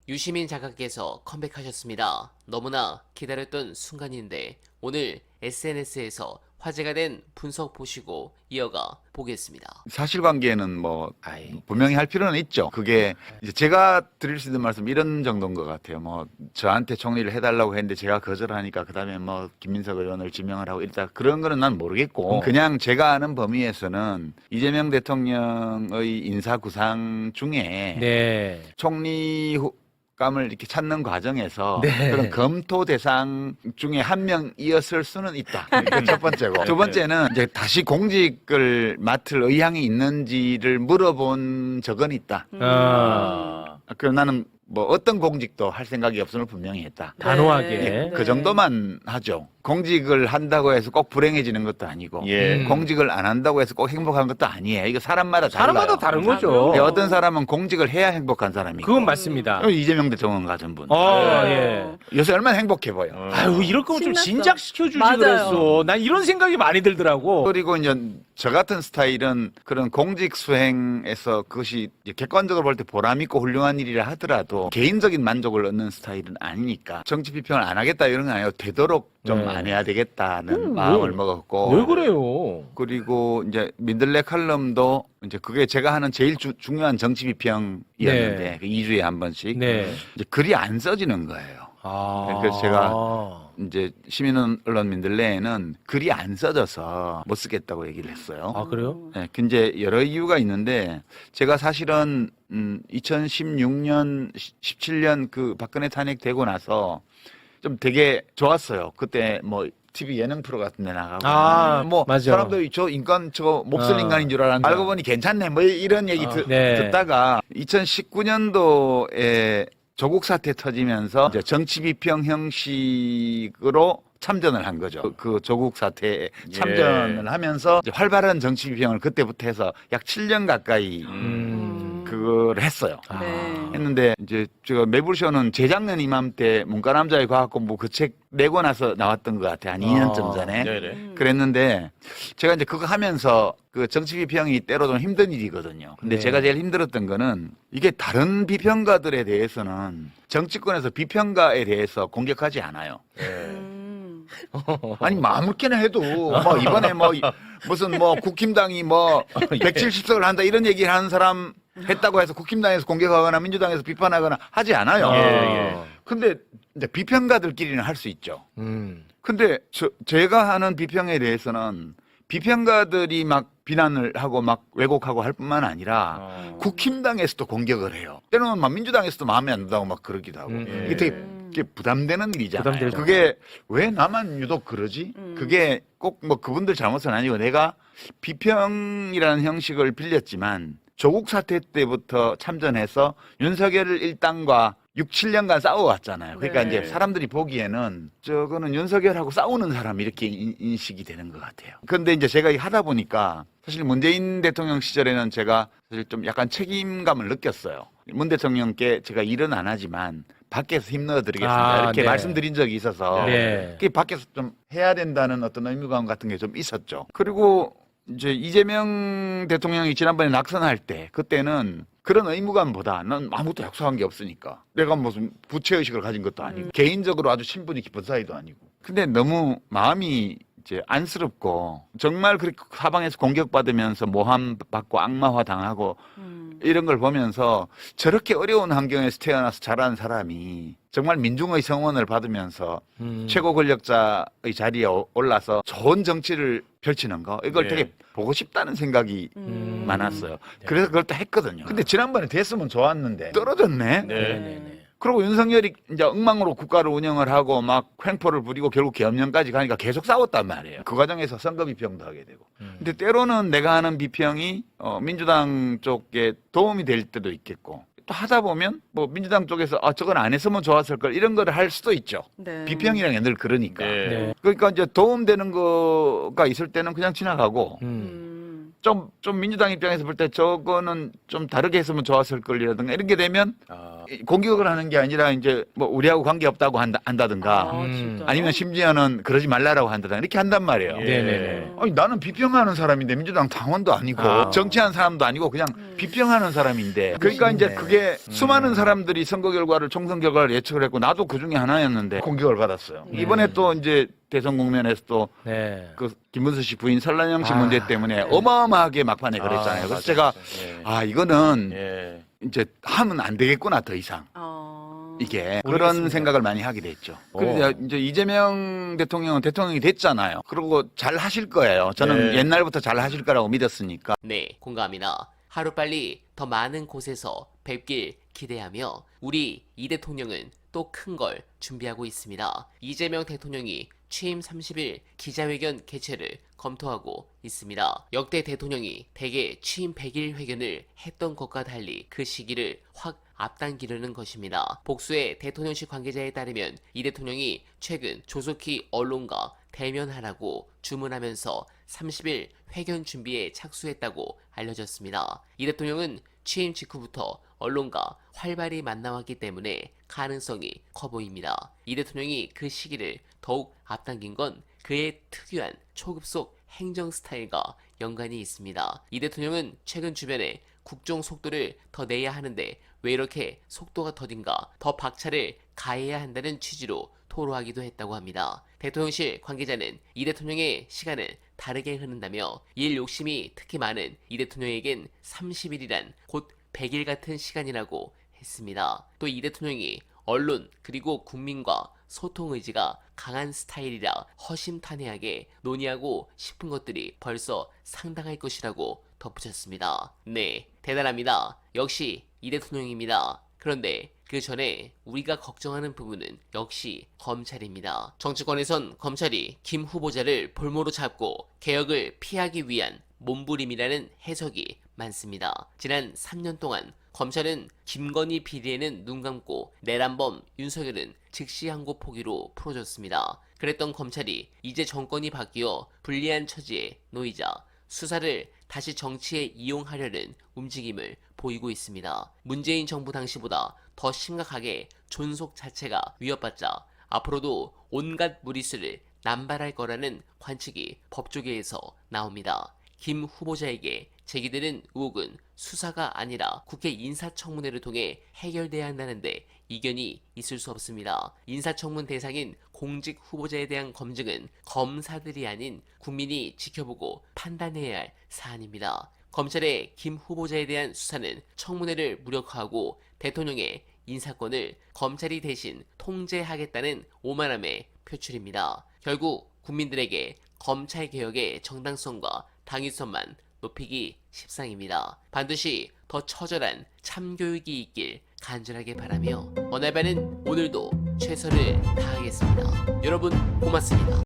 유시민 작가께서 컴백하셨습니다. 너무나 기다렸던 순간인데 오늘 SNS에서 화제가 된 분석 보시고 이어가 보겠습니다. 사실관계는 뭐 분명히 할 필요는 있죠. 그게 이제 제가 드릴 수 있는 말씀 이런 정도인 것 같아요. 뭐 저한테 총리를 해달라고 했는데 제가 거절하니까 그다음에 뭐 김민석 의원을 지명을 하고 일단 그런 거는 난 모르겠고 그냥 제가 아는 범위에서는 이재명 대통령의 인사 구상 중에 네. 총리 감을 이렇게 찾는 과정에서 네. 그런 검토 대상 중에 한 명이었을 수는 있다. 이게 첫 번째고. 두 번째는 이제 다시 공직을 맡을 의향이 있는지를 물어본 적은 있다. 그럼 나는 뭐 어떤 공직도 할 생각이 없음을 분명히 했다. 단호하게. 네. 그 정도만 하죠. 공직을 한다고 해서 꼭 불행해지는 것도 아니고 공직을 안 한다고 해서 꼭 행복한 것도 아니에요. 이거 사람마다 달라요. 사람마다 다른 거죠. 예, 어떤 사람은 공직을 해야 행복한 사람이고 그건 맞습니다. 이재명 대통령 같은 분 예. 요새 얼마나 행복해 보여. 아유, 이럴 거면 좀 신났어. 진작시켜주지 맞아요. 그랬어. 난 이런 생각이 많이 들더라고. 그리고 이제 저 같은 스타일은 그런 공직 수행에서 그것이 이제 객관적으로 볼 때 보람 있고 훌륭한 일이라 하더라도 개인적인 만족을 얻는 스타일은 아니니까 정치 비평을 안 하겠다 이런 건 아니에요. 되도록 좀 네. 안 해야 되겠다는 마음을 먹었고. 왜 그래요? 그리고 이제 민들레 칼럼도 이제 그게 제가 하는 제일 중요한 정치 비평이었는데 네. 그 2주에 한 번씩 네. 이제 글이 안 써지는 거예요. 그래서 제가 이제 시민 언론 민들레에는 글이 안 써져서 못 쓰겠다고 얘기를 했어요. 아, 그래요? 네, 그 이제 여러 이유가 있는데 제가 사실은 2016년, 17년 그 박근혜 탄핵되고 나서 좀 되게 좋았어요. 그때 뭐 TV 예능 프로 같은 데 나가고 뭐 맞아. 사람들이 저 인간 저 몹쓸 인간인 줄 알았는데 알고 보니 괜찮네 뭐 이런 얘기 네. 듣다가 2019년도에 조국 사태 터지면서 이제 정치 비평 형식으로 참전을 한 거죠. 그 조국 사태에 참전을 하면서 이제 활발한 정치 비평을 그때부터 해서 약 7년 가까이 그걸 했어요. 네. 했는데 이제 제가 매불쇼는 재작년 이맘때 문과남자의 과학공부 그 책 내고 나서 나왔던 것 같아요. 한 2년쯤 전에. 그랬는데 제가 이제 그거 하면서 그 정치 비평이 때로 좀 힘든 일이거든요. 근데 네. 제가 제일 힘들었던 거는 이게 다른 비평가들에 대해서는 정치권에서 비평가에 대해서 공격하지 않아요. 아니 뭐 아무렇게나 해도 뭐 이번에 뭐 무슨 뭐 국힘당이 뭐 170석을 한다 이런 얘기를 하는 사람 했다고 해서 국힘당에서 공격하거나 민주당에서 비판하거나 하지 않아요. 근데 이제 비평가들끼리는 할 수 있죠. 근데 제가 하는 비평에 대해서는 비평가들이 막 비난을 하고 막 왜곡하고 할 뿐만 아니라 국힘당에서도 공격을 해요. 때로는 막 민주당에서도 마음에 안 든다고 막 그러기도 하고 이게 되게 부담되는 일이잖아요. 부담되죠. 그게 왜 나만 유독 그러지? 그게 꼭 뭐 그분들 잘못은 아니고 내가 비평이라는 형식을 빌렸지만 조국 사태 때부터 참전해서 윤석열 일당과 6, 7년간 싸워왔잖아요. 그러니까 네. 이제 사람들이 보기에는 저거는 윤석열하고 싸우는 사람 이렇게 인식이 되는 것 같아요. 그런데 이제 제가 하다 보니까 사실 문재인 대통령 시절에는 제가 사실 좀 약간 책임감을 느꼈어요. 문 대통령께 제가 일은 안 하지만 밖에서 힘넣어드리겠습니다. 이렇게 네. 말씀드린 적이 있어서 네. 그게 밖에서 좀 해야 된다는 어떤 의무감 같은 게 좀 있었죠. 그리고 이제 이재명 대통령이 지난번에 낙선할 때 그때는 그런 의무감보다 난 아무것도 약속한 게 없으니까 내가 무슨 부채의식을 가진 것도 아니고 개인적으로 아주 친분이 깊은 사이도 아니고 근데 너무 마음이 이제 안쓰럽고 정말 그렇게 사방에서 공격받으면서 모함받고 악마화 당하고 이런 걸 보면서 저렇게 어려운 환경에서 태어나서 자란 사람이 정말 민중의 성원을 받으면서 최고 권력자의 자리에 올라서 좋은 정치를 펼치는 거 이걸 되게 보고 싶다는 생각이 많았어요. 그래서 그걸 또 했거든요. 근데 지난번에 됐으면 좋았는데 떨어졌네. 그리고 윤석열이 이제 엉망으로 국가를 운영을 하고 막 횡포를 부리고 결국 계엄령까지 가니까 계속 싸웠단 말이에요. 그 과정에서 선거 비평도 하게 되고. 근데 때로는 내가 하는 비평이 민주당 쪽에 도움이 될 때도 있겠고 또 하다 보면 뭐 민주당 쪽에서 저건 안 했으면 좋았을 걸 이런 거를 할 수도 있죠. 네. 비평이라는 게 늘 그러니까. 네. 그러니까 이제 도움되는 거가 있을 때는 그냥 지나가고 좀 민주당 입장에서 볼 때 저거는 좀 다르게 했으면 좋았을 걸이라든가 이런 게 되면 공격을 하는 게 아니라 이제 뭐 우리하고 관계 없다고 한다든가 진짜요? 아니면 심지어는 그러지 말라라고 한다든가 이렇게 한단 말이에요. 네네네. 아니, 나는 비평하는 사람인데 민주당 당원도 아니고 정치하는 사람도 아니고 그냥 비평하는 사람인데 그러니까 이제 그게 수많은 사람들이 선거 결과를 총선 결과를 예측을 했고 나도 그 중에 하나였는데 공격을 받았어요. 이번에 또 이제 대선 국면에서 또 네. 그 김문수 씨 부인 설란영 씨 문제 때문에 어마어마하게 막판에 그랬잖아요. 그래서 제가 이거는 이제 하면 안 되겠구나 더 이상. 이게 그런 모르겠습니다. 생각을 많이 하게 됐죠. 그래서 이제 이재명 대통령은 대통령이 됐잖아요. 그리고 잘 하실 거예요. 저는 옛날부터 잘 하실 거라고 믿었으니까. 네, 공감합니다. 하루빨리 더 많은 곳에서 뵙길 기대하며 우리 이 대통령은 또 큰 걸 준비하고 있습니다. 이재명 대통령이 취임 30일 기자회견 개최를 검토하고 있습니다. 역대 대통령이 대개 취임 100일 회견을 했던 것과 달리 그 시기를 확 앞당기려는 것입니다. 복수의 대통령실 관계자에 따르면 이 대통령이 최근 조속히 언론과 대면하라고 주문하면서 30일 회견 준비에 착수했다고 알려졌습니다. 이 대통령은 취임 직후부터 언론과 활발히 만나왔기 때문에 가능성이 커 보입니다. 이 대통령이 그 시기를 더욱 앞당긴 건 그의 특유한 초급속 행정 스타일과 연관이 있습니다. 이 대통령은 최근 주변에 국정 속도를 더 내야 하는데 왜 이렇게 속도가 더딘가 더 박차를 가해야 한다는 취지로 토로하기도 했다고 합니다. 대통령실 관계자는 이 대통령의 시간은 다르게 흐른다며 일 욕심이 특히 많은 이 대통령에겐 30일이란 곧 100일 같은 시간이라고 했습니다. 또 이 대통령이 언론 그리고 국민과 소통 의지가 강한 스타일이라 허심탄회하게 논의하고 싶은 것들이 벌써 상당할 것이라고 덧붙였습니다. 네, 대단합니다. 역시 이 대통령입니다. 그런데 그 전에 우리가 걱정하는 부분은 역시 검찰입니다. 정치권에선 검찰이 김 후보자를 볼모로 잡고 개혁을 피하기 위한 몸부림이라는 해석이 많습니다. 지난 3년 동안 검찰은 김건희 비리에는 눈 감고 내란범 윤석열은 즉시 항고 포기로 풀어줬습니다. 그랬던 검찰이 이제 정권이 바뀌어 불리한 처지에 놓이자 수사를 다시 정치에 이용하려는 움직임을 보이고 있습니다. 문재인 정부 당시보다 더 심각하게 존속 자체가 위협받자 앞으로도 온갖 무리수를 남발할 거라는 관측이 법조계에서 나옵니다. 김 후보자에게 제기되는 의혹은 수사가 아니라 국회 인사청문회를 통해 해결돼야 한다는데 이견이 있을 수 없습니다. 인사청문 대상인 공직 후보자에 대한 검증은 검사들이 아닌 국민이 지켜보고 판단해야 할 사안입니다. 검찰의 김 후보자에 대한 수사는 청문회를 무력화하고 대통령의 인사권을 검찰이 대신 통제하겠다는 오만함의 표출입니다. 결국 국민들에게 검찰개혁의 정당성과 당위성만 높이기 십상입니다. 반드시 더 처절한 참교육이 있길 간절하게 바라며 어날바는 오늘도 최선을 다하겠습니다. 여러분 고맙습니다.